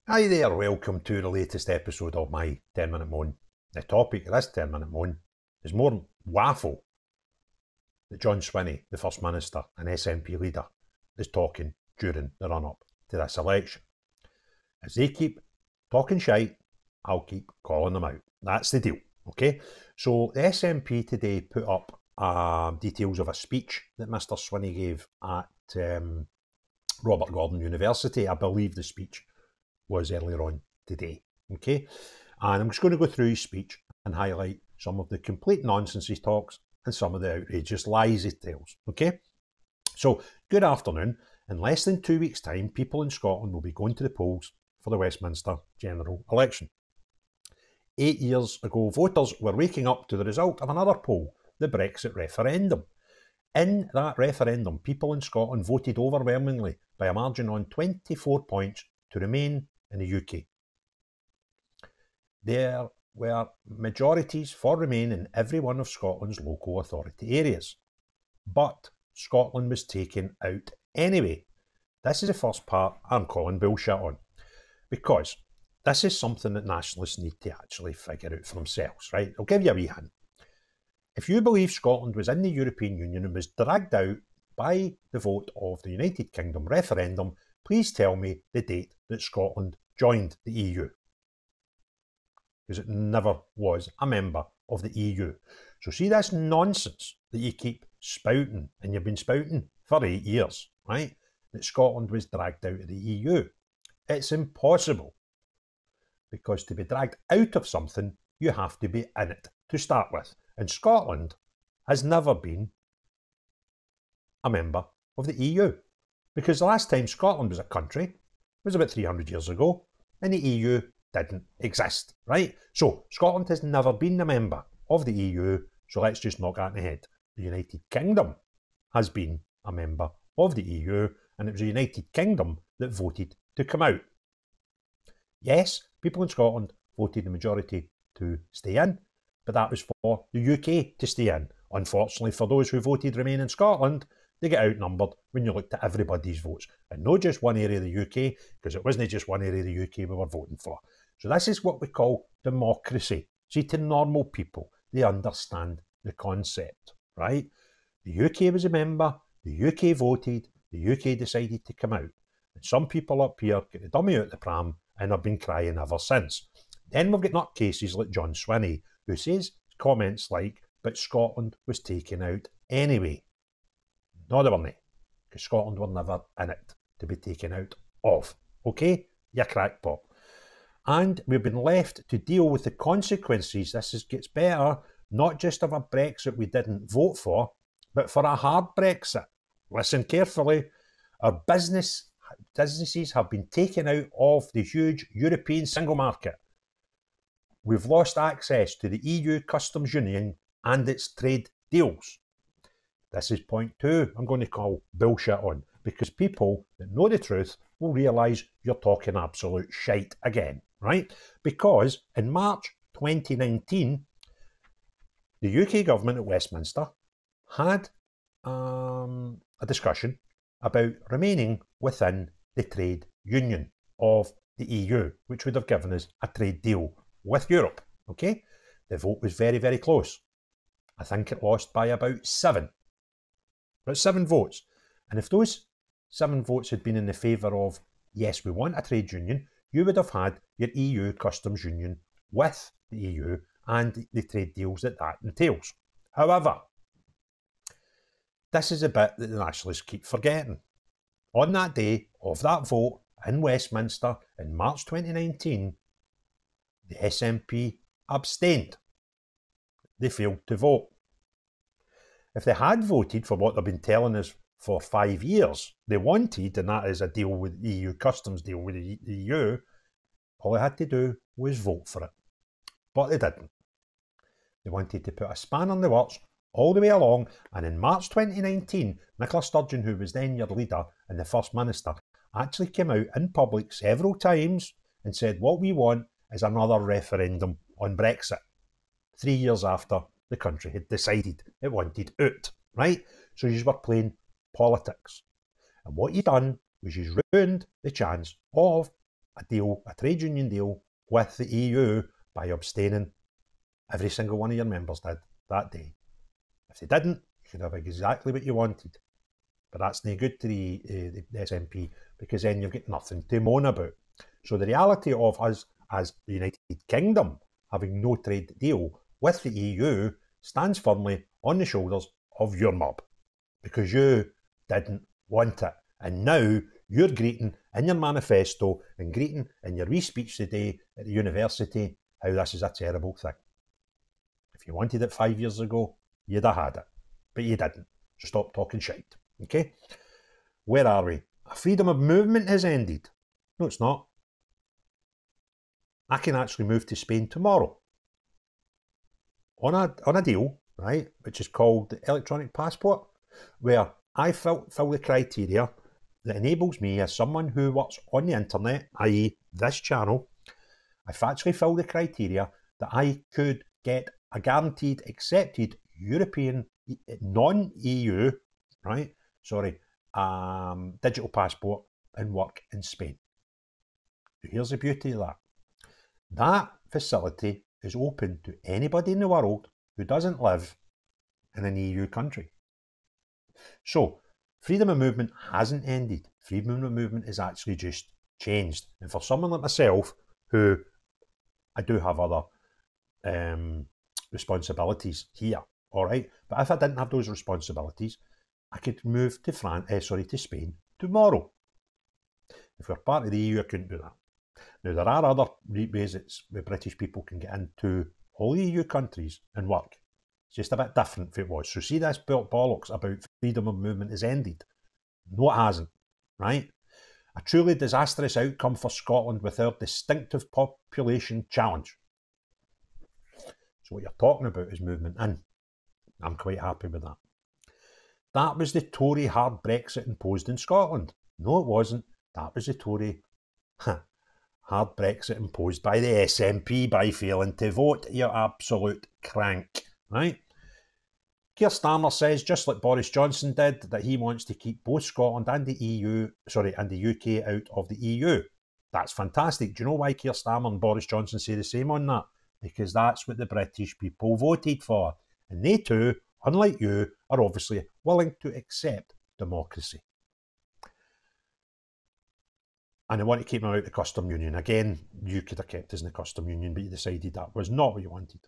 Hi there, welcome to the latest episode of my 10-minute moan. The topic of this 10-minute moan is more waffle that John Swinney, the First Minister and SNP leader, is talking during the run-up to this election. As they keep talking shite, I'll keep calling them out. That's the deal, okay? So the SNP today put up details of a speech that Mr Swinney gave at Robert Gordon University. I believe the speech was earlier on today, okay? And I'm just going to go through his speech and highlight some of the complete nonsense he talks and some of the outrageous lies he tells, okay? So, good afternoon. In less than 2 weeks' time, people in Scotland will be going to the polls for the Westminster general election. 8 years ago, voters were waking up to the result of another poll, the Brexit referendum. In that referendum, people in Scotland voted overwhelmingly by a margin on 24 points to remain in the UK. There were majorities for remain in every one of Scotland's local authority areas. But Scotland was taken out anyway. This is the first part I'm calling bullshit on, because this is something that nationalists need to actually figure out for themselves, right? I'll give you a wee hint. If you believe Scotland was in the European Union and was dragged out by the vote of the United Kingdom referendum, please tell me the date that Scotland joined the EU. Because it never was a member of the EU. So see this nonsense that you keep spouting, and you've been spouting for 8 years, right? That Scotland was dragged out of the EU. It's impossible. Because to be dragged out of something, you have to be in it to start with. And Scotland has never been a member of the EU. Because the last time Scotland was a country was about 300 years ago, and the EU didn't exist, right? So Scotland has never been a member of the EU, so let's just knock that in the head. The United Kingdom has been a member of the EU, and it was the United Kingdom that voted to come out. Yes, people in Scotland voted the majority to stay in, but that was for the UK to stay in. Unfortunately, for those who voted remain in Scotland, they get outnumbered when you looked at everybody's votes, and not just one area of the UK, because it wasn't just one area of the UK we were voting for. So this is what we call democracy. See, to normal people, they understand the concept, right? The UK was a member, the UK voted, the UK decided to come out. And some people up here get the dummy out the pram and have been crying ever since. Then we've got nutcases like John Swinney, who says comments like, but Scotland was taken out anyway. No, they weren't, because Scotland were never in it to be taken out of. Okay? You crackpot. And we've been left to deal with the consequences. This gets better, not just of a Brexit we didn't vote for, but for a hard Brexit. Listen carefully. Our businesses have been taken out of the huge European single market. We've lost access to the EU Customs Union and its trade deals. This is point 2 I'm going to call bullshit on, because people that know the truth will realise you're talking absolute shite again, right? Because in March 2019, the UK government at Westminster had a discussion about remaining within the trade union of the EU, which would have given us a trade deal with Europe, okay? The vote was very, very close. I think it lost by about 7 votes. And if those 7 votes had been in the favour of, yes, we want a trade union, you would have had your EU customs union with the EU and the trade deals that entails. However, this is a bit that the nationalists keep forgetting. On that day of that vote in Westminster in March 2019, the SNP abstained. They failed to vote. If they had voted for what they've been telling us for 5 years they wanted, and that is a deal with the EU, customs deal with the EU, all they had to do was vote for it. But they didn't. They wanted to put a span on the works all the way along, and in March 2019, Nicola Sturgeon, who was then your leader and the First Minister, actually came out in public several times and said, what we want is another referendum on Brexit, 3 years after the country had decided it wanted out, right? So you were playing politics. And what you done was you ruined the chance of a deal, a trade union deal with the EU by abstaining. Every single one of your members did that day. If they didn't, you could have exactly what you wanted. But that's no good to the SNP, because then you've got nothing to moan about. So the reality of us as the United Kingdom having no trade deal with the EU stands firmly on the shoulders of your mob, because you didn't want it. And now you're greeting in your manifesto and greeting in your wee speech today at the university how this is a terrible thing. If you wanted it 5 years ago, you'd have had it. But you didn't. So stop talking shite. Okay? Where are we? Freedom of movement has ended. No, it's not. I can actually move to Spain tomorrow on a deal, right, which is called the electronic passport, where I fill the criteria that enables me, as someone who works on the internet, i.e. this channel, I've actually filled the criteria that I could get a guaranteed accepted European, non-EU, right, digital passport and work in Spain. Here's the beauty of that. That facility is open to anybody in the world who doesn't live in an EU country. So, freedom of movement hasn't ended. Freedom of movement is actually just changed. And for someone like myself, who I do have other responsibilities here, all right? But if I didn't have those responsibilities, I could move to to Spain tomorrow. If we're part of the EU, I couldn't do that. Now, there are other ways where British people can get into all the EU countries and work. It's just a bit different if it was. So see this bollocks about freedom of movement has ended. No, it hasn't, right? A truly disastrous outcome for Scotland with our distinctive population challenge. So what you're talking about is movement in. I'm quite happy with that. That was the Tory hard Brexit imposed in Scotland. No, it wasn't. That was the Tory hard Brexit imposed by the SNP by failing to vote. You absolute crank, right? Keir Starmer says, just like Boris Johnson did, that he wants to keep both Scotland and the UK out of the EU. That's fantastic. Do you know why Keir Starmer and Boris Johnson say the same on that? Because that's what the British people voted for. And they too, unlike you, are obviously willing to accept democracy. And they want to keep them out of the custom union. Again, you could have kept us in the custom union, but you decided that was not what you wanted.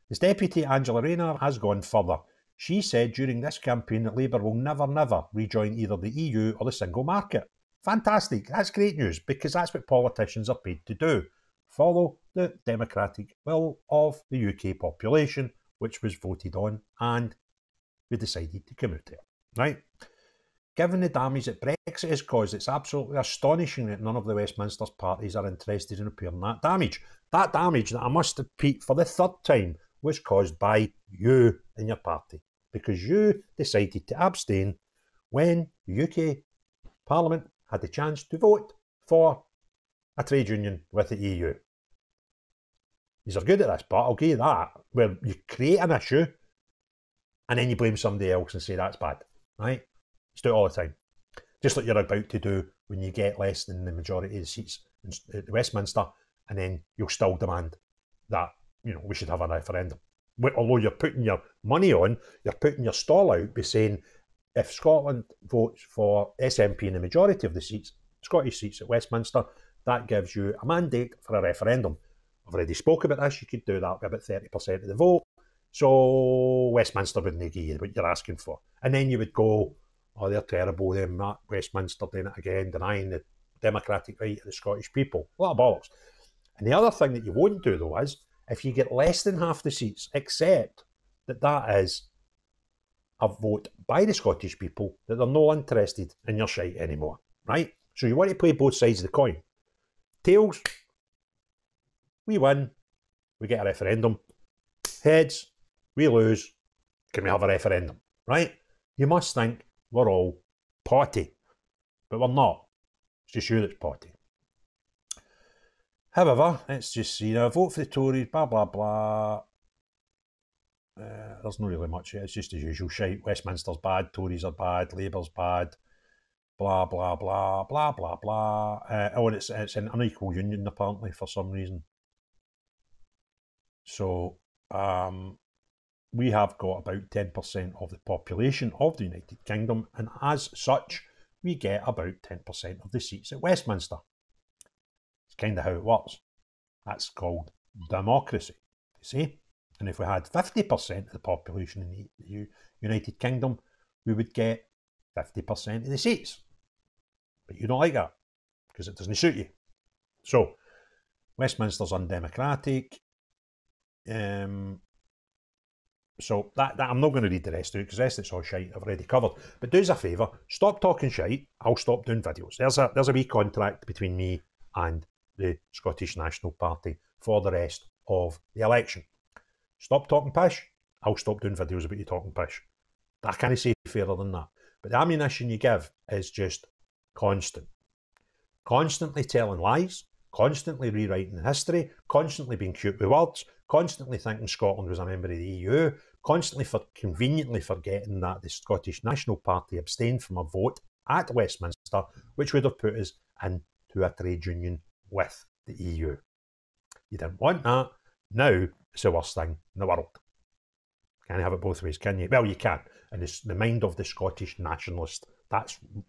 His deputy, Angela Rayner, has gone further. She said during this campaign that Labour will never, never rejoin either the EU or the single market. Fantastic. That's great news, because that's what politicians are paid to do. Follow the democratic will of the UK population, which was voted on, and we decided to come out there, right? Given the damage that Brexit has caused, it's absolutely astonishing that none of the Westminster parties are interested in repairing that damage. That damage that I must repeat for the third time was caused by you and your party, because you decided to abstain when the UK Parliament had the chance to vote for a trade union with the EU. These are good at this part, I'll give you that, where you create an issue and then you blame somebody else and say that's bad, right? Just do it all the time. Just like you're about to do when you get less than the majority of the seats at Westminster, and then you'll still demand that, we should have a referendum. Although you're putting your money on, you're putting your stall out by saying, if Scotland votes for SNP in the majority of the seats, Scottish seats at Westminster, that gives you a mandate for a referendum. I've already spoke about this, you could do that with about 30% of the vote. So Westminster wouldn't give you what you're asking for. And then you would go, oh, they're terrible, them at Westminster doing it again, denying the democratic right of the Scottish people. A lot of bollocks. And the other thing that you won't do, though, is if you get less than half the seats, accept that that is a vote by the Scottish people that they're not interested in your shite anymore, right? So you want to play both sides of the coin. Tails, we win, we get a referendum. Heads, we lose, can we have a referendum, right? You must think we're all potty, but we're not. It's just you that's potty. However, it's just, vote for the Tories, blah, blah, blah. There's not really much. It's just the usual shite. Westminster's bad, Tories are bad, Labour's bad. blah, blah, blah, blah, blah, blah. Oh, and it's an unequal union, apparently, for some reason. So we have got about 10% of the population of the United Kingdom, and as such, we get about 10% of the seats at Westminster. It's kind of how it works. That's called democracy, you see? And if we had 50% of the population in the United Kingdom, we would get 50% of the seats. But you don't like that, because it doesn't suit you. So, Westminster's undemocratic. So that I'm not going to read the rest of it, because the rest of it's all shite I've already covered. But do us a favour, stop talking shite, I'll stop doing videos. There's a wee contract between me and the Scottish National Party for the rest of the election. Stop talking pish, I'll stop doing videos about you talking pish. I can't say fairer than that. But the ammunition you give is just constant. Constantly telling lies, constantly rewriting history, constantly being cute with words, constantly thinking Scotland was a member of the EU, constantly conveniently forgetting that the Scottish National Party abstained from a vote at Westminster, which would have put us into a trade union with the EU. You didn't want that. Now it's the worst thing in the world. Can't have it both ways, can you? Well, you can. And it's the mind of the Scottish nationalist. That's the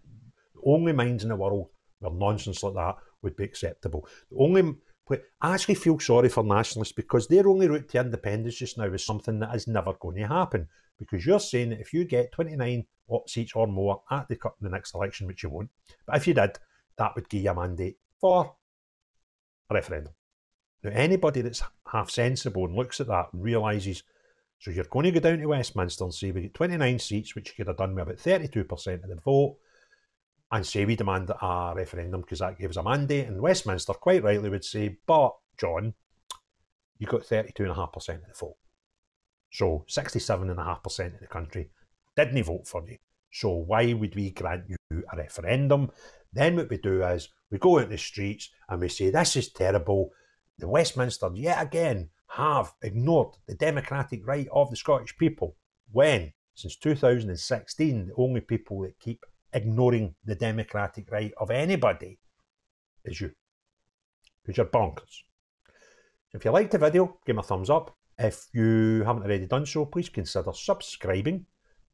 only minds in the world where nonsense like that would be acceptable. I actually feel sorry for nationalists, because their only route to independence just now is something that is never going to happen. Because you're saying that if you get 29 seats or more at the next election, which you won't, but if you did, that would give you a mandate for a referendum. Now, anybody that's half sensible and looks at that and realises, so you're going to go down to Westminster and say we get 29 seats, which you could have done with about 32% of the vote, and say we demand a referendum because that gives a mandate, and Westminster quite rightly would say, but John, you got 32.5% of the vote. So 67.5% of the country didn't vote for you. So why would we grant you a referendum? Then what we do is we go out in the streets and we say, this is terrible. The Westminster, yet again, have ignored the democratic right of the Scottish people, when, since 2016, the only people that keep ignoring the democratic right of anybody is you, because you're bonkers. So if you liked the video, give me a thumbs up. If you haven't already done so, please consider subscribing.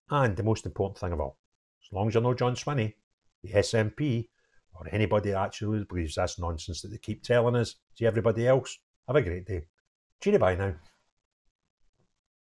And the most important thing of all, as long as you're not John Swinney, the SNP, or anybody that actually believes this nonsense that they keep telling us, see everybody else, have a great day. Cheery bye now.